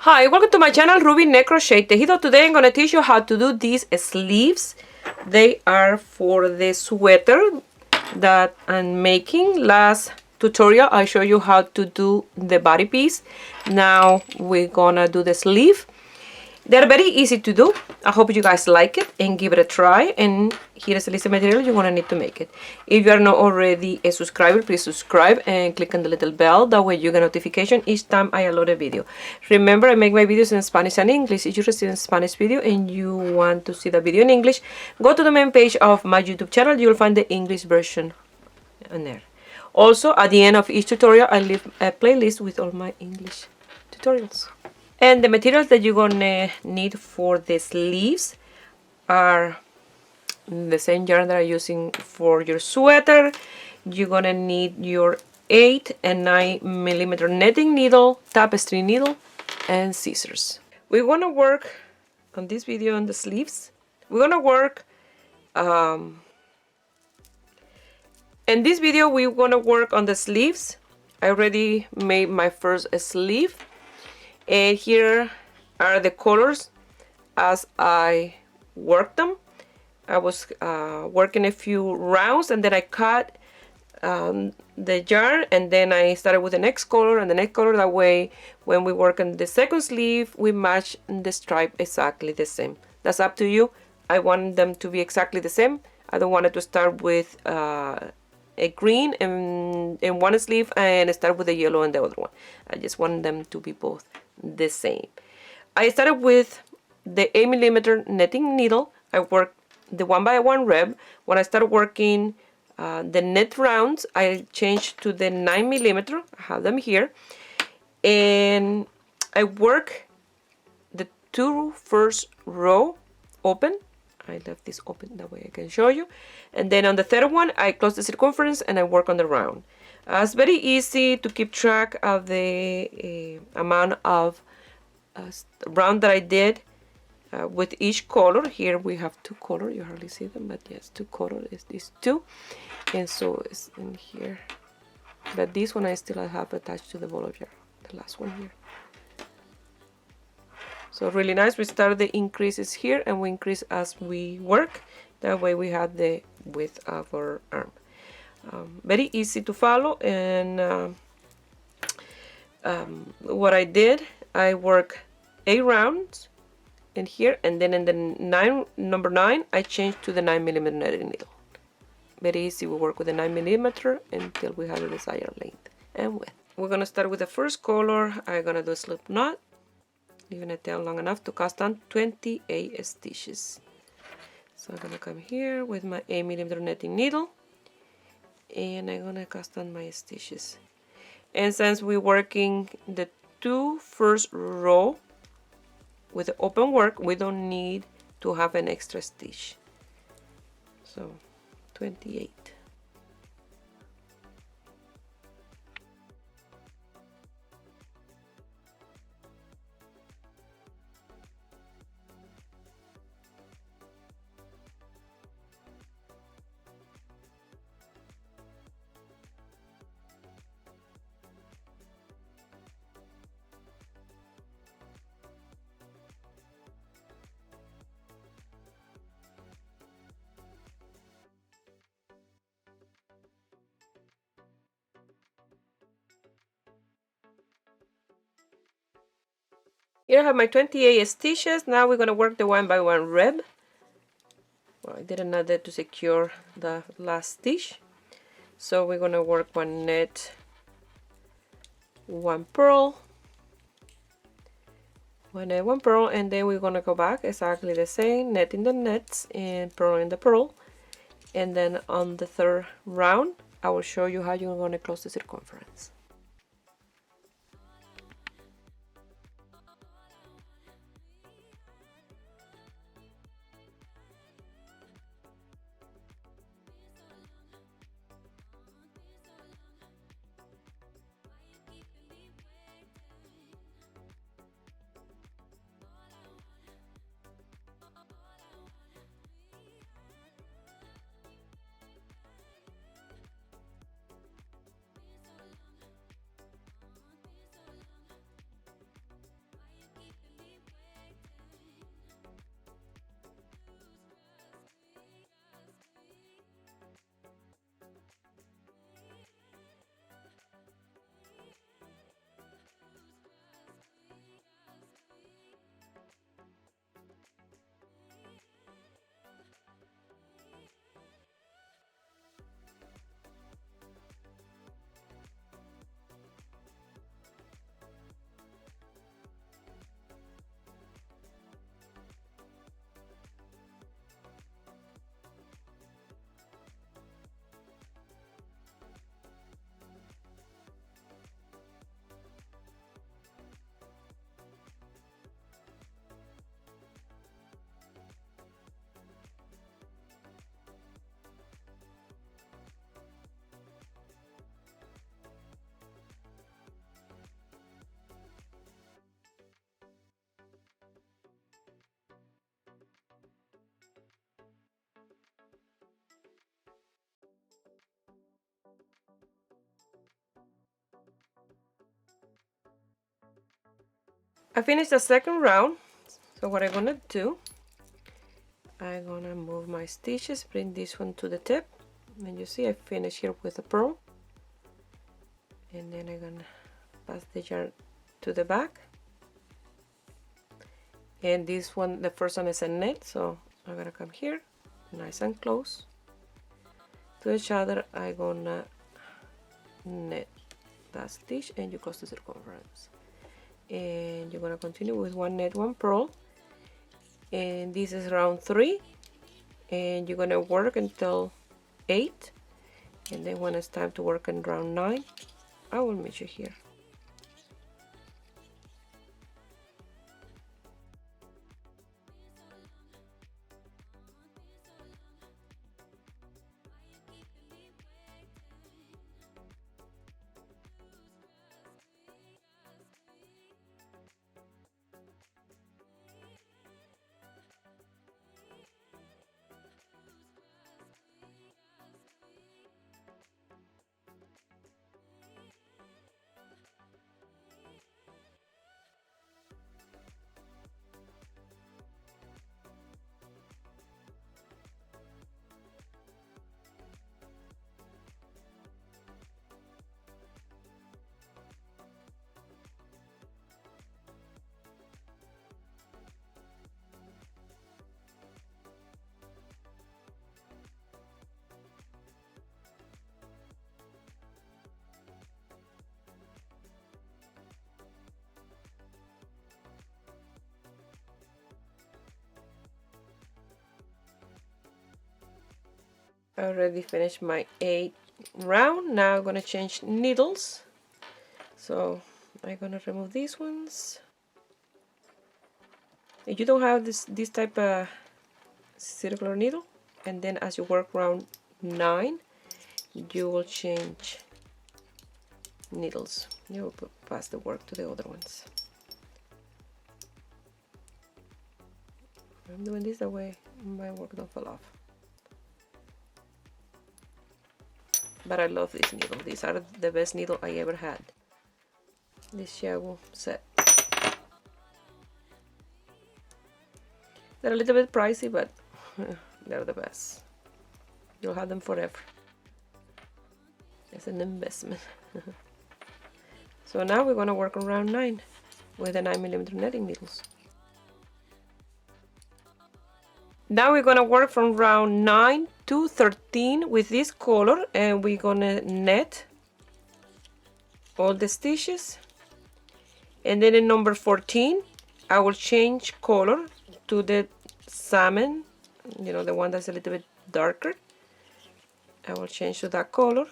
Hi, welcome to my channel Ruby Neck Crochet Tejido. Today I'm going to teach you how to do these sleeves. They are for the sweater that I'm making. Last tutorial I showed you how to do the body piece. Now we're gonna do the sleeve. They're very easy to do. I hope you guys like it and give it a try. And here is the list of material you're going to need to make it. If you are not already a subscriber, please subscribe and click on the little bell. That way you get notification each time I upload a video. Remember, I make my videos in Spanish and English. If you receive a Spanish video and you want to see the video in English, go to the main page of my YouTube channel. You'll find the English version on there. Also, at the end of each tutorial, I leave a playlist with all my English tutorials. And the materials that you're gonna need for the sleeves are the same yarn that I'm using for your sweater. You're gonna need your 8 and 9 millimeter netting needle, tapestry needle, and scissors. We're gonna work on this video on the sleeves. We're gonna work in this video we're gonna work on the sleeves. I already made my first sleeve. And here are the colors as I worked them. I was working a few rounds and then I cut the yarn and then I started with the next color and the next color. That way when we work on the second sleeve we match the stripe exactly the same. That's up to you. I want them to be exactly the same. I don't want it to start with a green in one sleeve and start with the yellow in the other one. I just want them to be both the same. I started with the 8 millimeter netting needle. I worked the 1x1 rib. When I started working the net rounds, I changed to the 9 millimeter. I have them here, and I work the two first row open. I left this open that way I can show you, and then on the third one I close the circumference and I work on the round. It's very easy to keep track of the amount of round that I did with each color. Here we have two colors, you hardly see them, but yes, two colors is these two, and so it's in here. But this one I still have attached to the ball of yarn, the last one here. So really nice. We start the increases here and we increase as we work. That way we have the width of our arm. Very easy to follow. And what I did, I work 8 rounds in here, and then in the number 9 I changed to the 9 millimeter netting needle. Very easy. We work with the 9 millimeter until we have the desired length and width. We're gonna start with the first color. I'm gonna do a slip knot, leaving it down long enough to cast on 28 stitches. So I'm gonna come here with my 8 millimeter netting needle and I'm gonna cast on my stitches. And since we're working the two first row with the open work, we don't need to have an extra stitch. So 28. Here I have my 28 stitches. Now we're going to work the 1x1 rib. Well, I did another to secure the last stitch. So we're going to work 1 net, 1 purl, 1 net, 1 purl, and then we're going to go back exactly the same, netting the nets and purling the purl. And then on the third round, I will show you how you're going to close the circumference. I finished the second round, so what I'm gonna do, I'm gonna move my stitches, bring this one to the tip, and you see I finish here with a purl, and then I'm gonna pass the yarn to the back, and this one, the first one is a knit, so I'm gonna come here nice and close to each other. I'm gonna knit that stitch and you close the circumference, and you're gonna continue with one knit, one purl, and this is round 3, and you're gonna work until 8, and then when it's time to work in round 9, I will meet you here. I already finished my 8th round. Now I'm gonna change needles, so I'm gonna remove these ones. If you don't have this type of circular needle, and then as you work round 9, you will change needles. You will pass the work to the other ones. I'm doing this that way my work don't fall off. But I love this needle. These are the best needle I ever had. This Chiago set. They're a little bit pricey, but they're the best. You'll have them forever. It's an investment. So now we're gonna work on round 9 with the 9mm netting needles. Now we're gonna work from round 9 to 13 with this color, and we're gonna net all the stitches, and then in number 14 I will change color to the salmon, you know, the one that's a little bit darker. I will change to that color.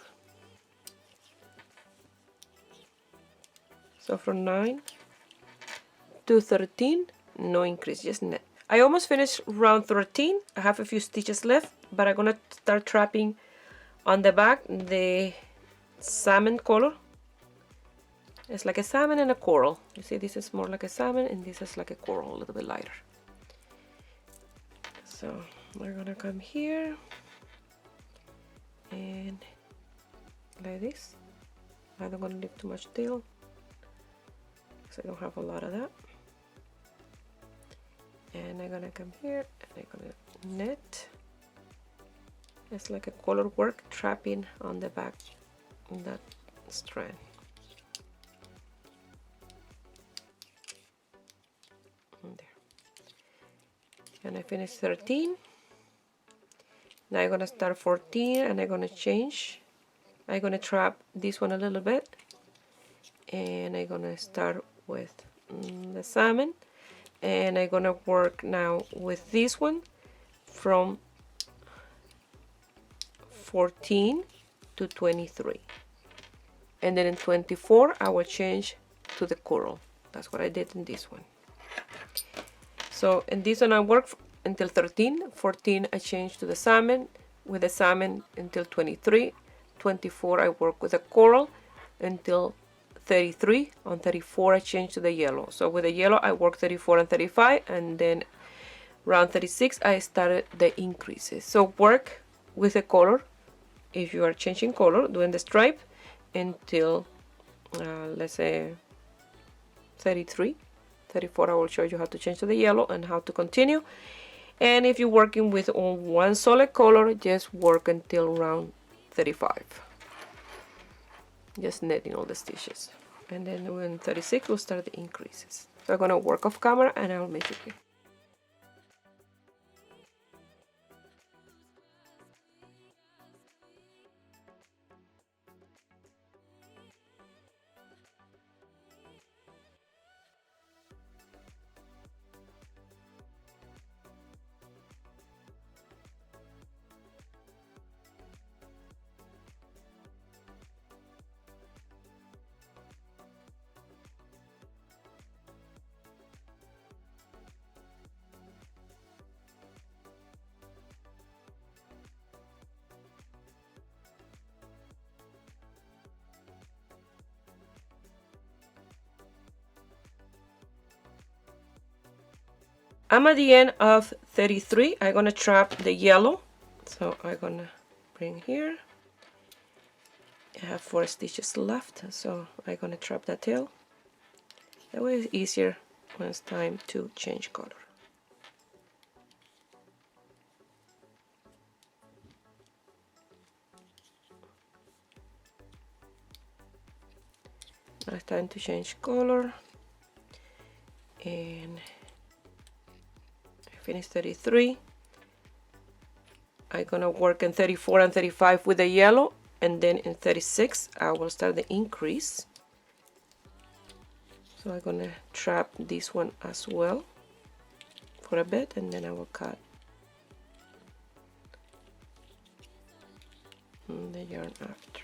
So from 9 to 13, no increase, just net. I almost finished round 13. I have a few stitches left, but I'm gonna start trapping on the back the salmon color. It's like a salmon and a coral. You see, this is more like a salmon and this is like a coral, a little bit lighter. So we're gonna come here and like this. I don't want to leave too much tail because I don't have a lot of that. And I'm gonna come here and I'm gonna knit. It's like a color work trapping on the back of that strand. And there. And I finished 13. Now I'm gonna start 14 and I'm gonna change. I'm gonna trap this one a little bit, and I'm gonna start with the salmon, and I'm gonna work now with this one from 14 to 23, and then in 24 I will change to the coral. That's what I did in this one. So in this one I work until 13. 14 I change to the salmon, with the salmon until 23. 24 I work with the coral until 33. On 34 I change to the yellow. So with the yellow I work 34 and 35, and then around 36 I started the increases. So work with the color if you are changing color, doing the stripe until let's say 33, 34 I will show you how to change to the yellow and how to continue. And if you're working with one solid color, just work until round 35. Just netting all the stitches. And then when 36 we'll start the increases. So I'm going to work off camera and I'll meet you here. I'm at the end of 33. I'm gonna trap the yellow. So I'm gonna bring here. I have 4 stitches left, so I'm gonna trap that tail. That way it's easier when it's time to change color. Now it's time to change color. And finish 33. I'm gonna work in 34 and 35 with the yellow, and then in 36 I will start the increase. So I'm gonna trap this one as well for a bit, and then I will cut the yarn after.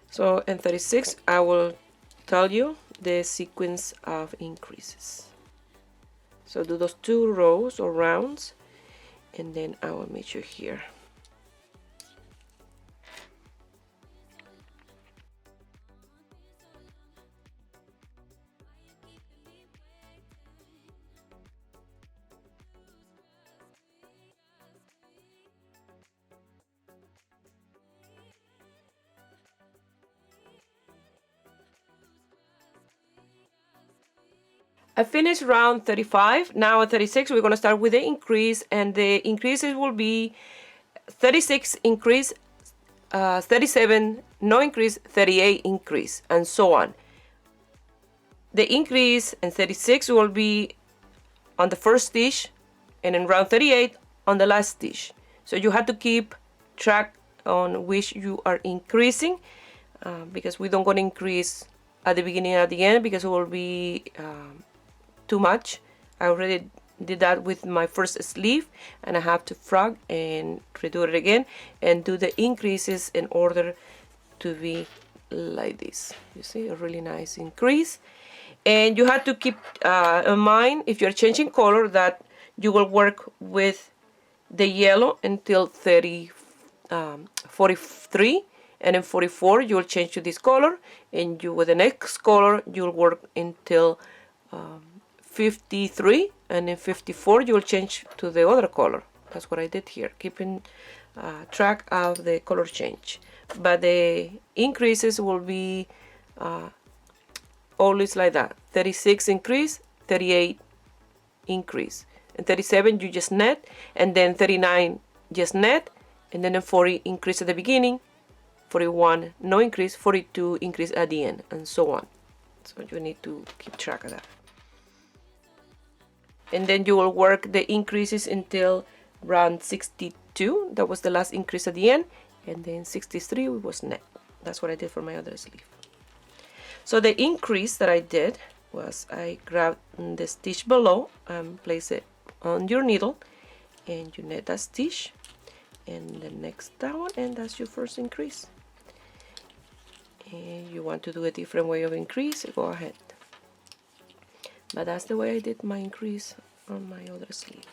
So in 36 I will tell you the sequence of increases. So do those 2 rows or rounds, and then I will meet you here. I finished round 35. Now at 36 we're going to start with the increase, and the increases will be 36 increase, 37 no increase, 38 increase, and so on. The increase in 36 will be on the first stitch, and in round 38 on the last stitch. So you have to keep track on which you are increasing, because we don't want to increase at the beginning and at the end, because it will be too much. I already did that with my first sleeve, and I have to frog and redo it again and do the increases in order to be like this. You see, a really nice increase. And you have to keep in mind, if you're changing color, that you will work with the yellow until 43, and in 44 you will change to this color, and you with the next color you'll work until 53, and in 54 you will change to the other color. That's what I did here, keeping track of the color change. But the increases will be always like that: 36 increase, 38 increase, and 37 you just net, and then 39 just net, and then in 40 increase at the beginning, 41 no increase, 42 increase at the end, and so on. So you need to keep track of that. And then you will work the increases until round 62. That was the last increase at the end, and then 63 was net. That's what I did for my other sleeve. So the increase that I did was I grabbed the stitch below and place it on your needle, and you net that stitch, and the next down, and that's your first increase. And you want to do a different way of increase, go ahead. But that's the way I did my increase on my other sleeve.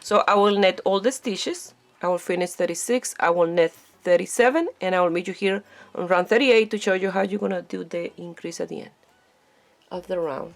So I will net all the stitches. I will finish 36, I will net 37, and I will meet you here on round 38 to show you how you're gonna do the increase at the end of the round.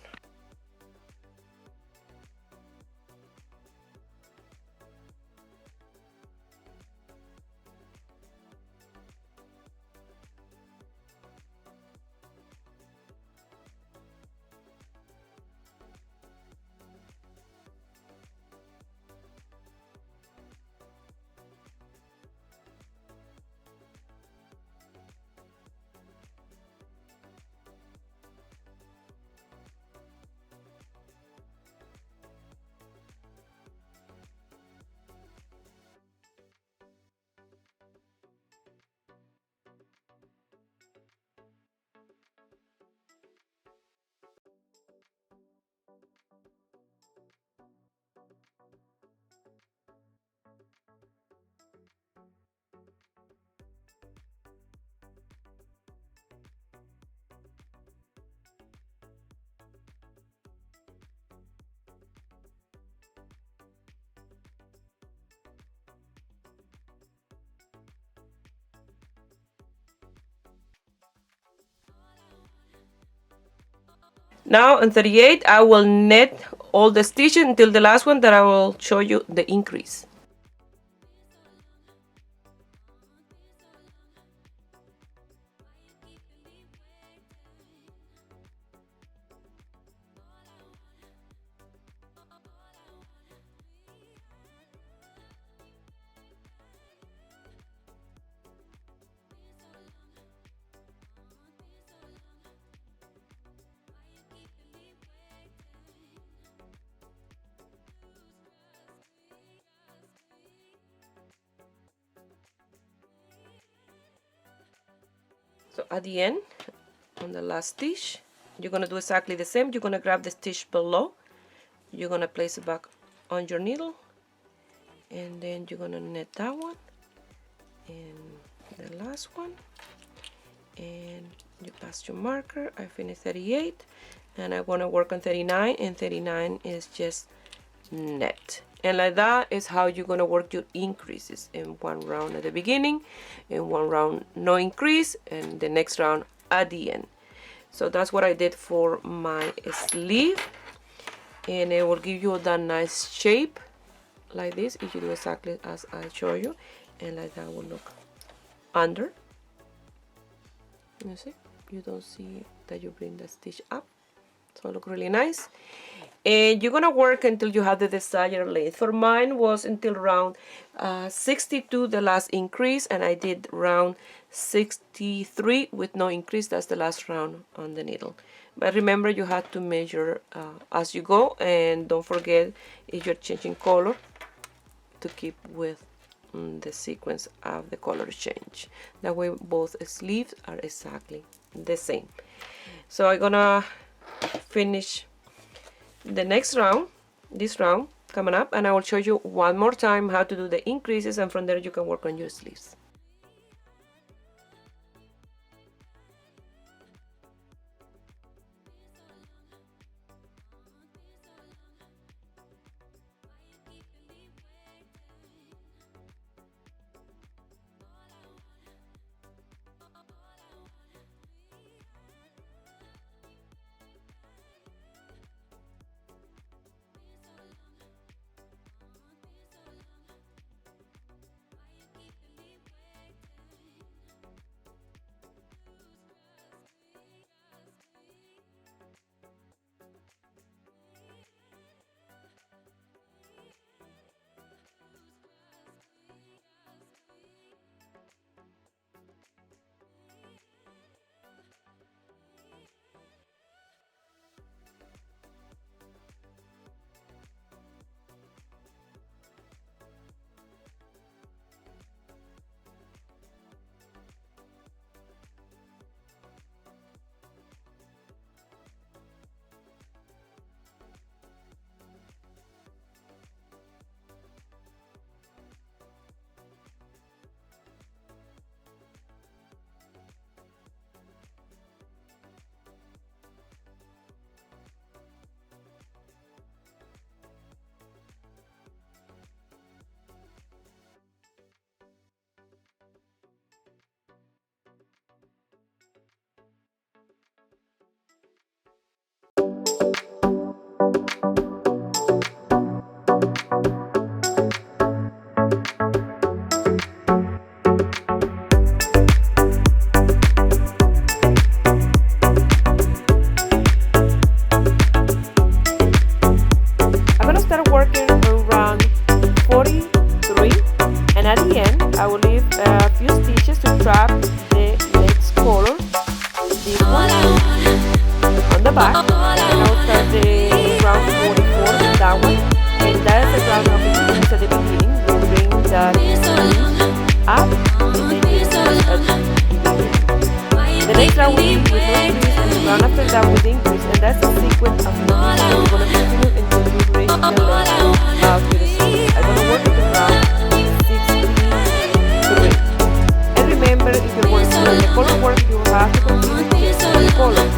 Now on 38 I will net all the stitches until the last one that I will show you the increase. So at the end, on the last stitch, you're going to do exactly the same. You're going to grab the stitch below, you're going to place it back on your needle, and then you're going to knit that one and the last one, and you pass your marker. I finished 38 and I want to work on 39, and 39 is just net. And like that is how you're going to work your increases, in one round at the beginning, in one round no increase, and the next round at the end. So that's what I did for my sleeve, and it will give you that nice shape like this if you do exactly as I show you, and like that will look under. You see, you don't see that you bring the stitch up, so it look really nice. And you're gonna work until you have the desired length. For mine was until round 62, the last increase, and I did round 63 with no increase. That's the last round on the needle. But remember, you have to measure as you go, and don't forget, if you're changing color, to keep with the sequence of the color change. That way both sleeves are exactly the same. So I'm gonna finish the next round, this round coming up, and I will show you one more time how to do the increases, and from there you can work on your sleeves. Back, and I'll start the round 44 in that one, and that is the round of increase at the beginning. We'll bring that up, and then you start at the beginning. The next round will be with no increase, and the round after that with increase, and that's the sequence of increase. So we're going to continue until we reach the length of the sleeve. I'm going to work at the round 63. And remember, if you're working on the color work, you have to continue the color.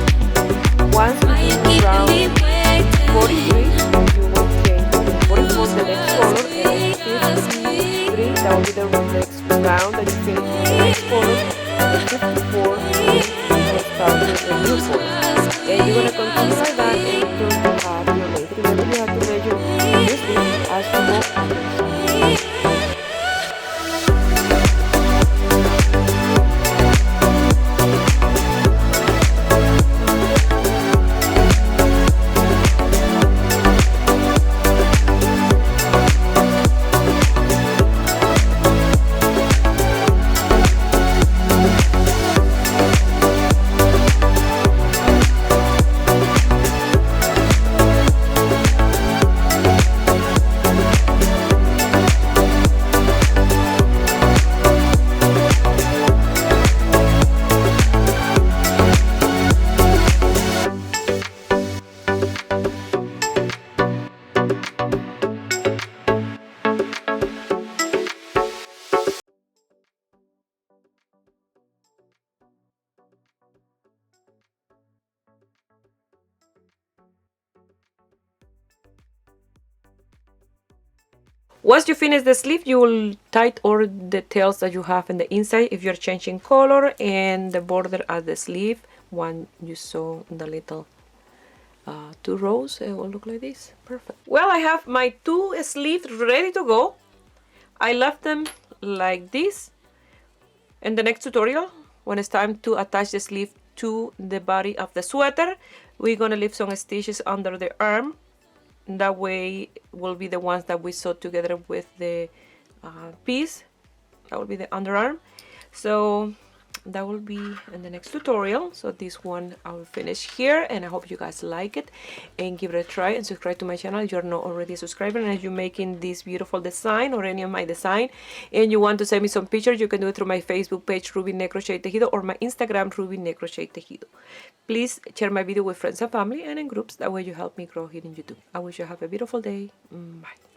Once you do round 43, you will change to 44 the next color, and 53, that will be the next round that you finish with the next color, and 54, you will start with the new color. And you're going to continue like that Once you finish the sleeve, you will tie all the tails that you have in the inside if you're changing color, and the border at the sleeve, one you saw in the little 2 rows, it will look like this. Perfect. Well, I have my 2 sleeves ready to go. I left them like this. In the next tutorial, when it's time to attach the sleeve to the body of the sweater, we're gonna leave some stitches under the arm. That way will be the ones that we sew together with the piece. That will be the underarm. So that will be in the next tutorial. So this one I will finish here, and I hope you guys like it and give it a try, and subscribe to my channel if you're not already a subscriber. And if you're making this beautiful design or any of my design and you want to send me some pictures, you can do it through my Facebook page Ruby Ne Crochet Tejido or my Instagram Ruby Ne Crochet Tejido. Please share my video with friends and family and in groups. That way you help me grow here in YouTube. I wish you have a beautiful day. Bye.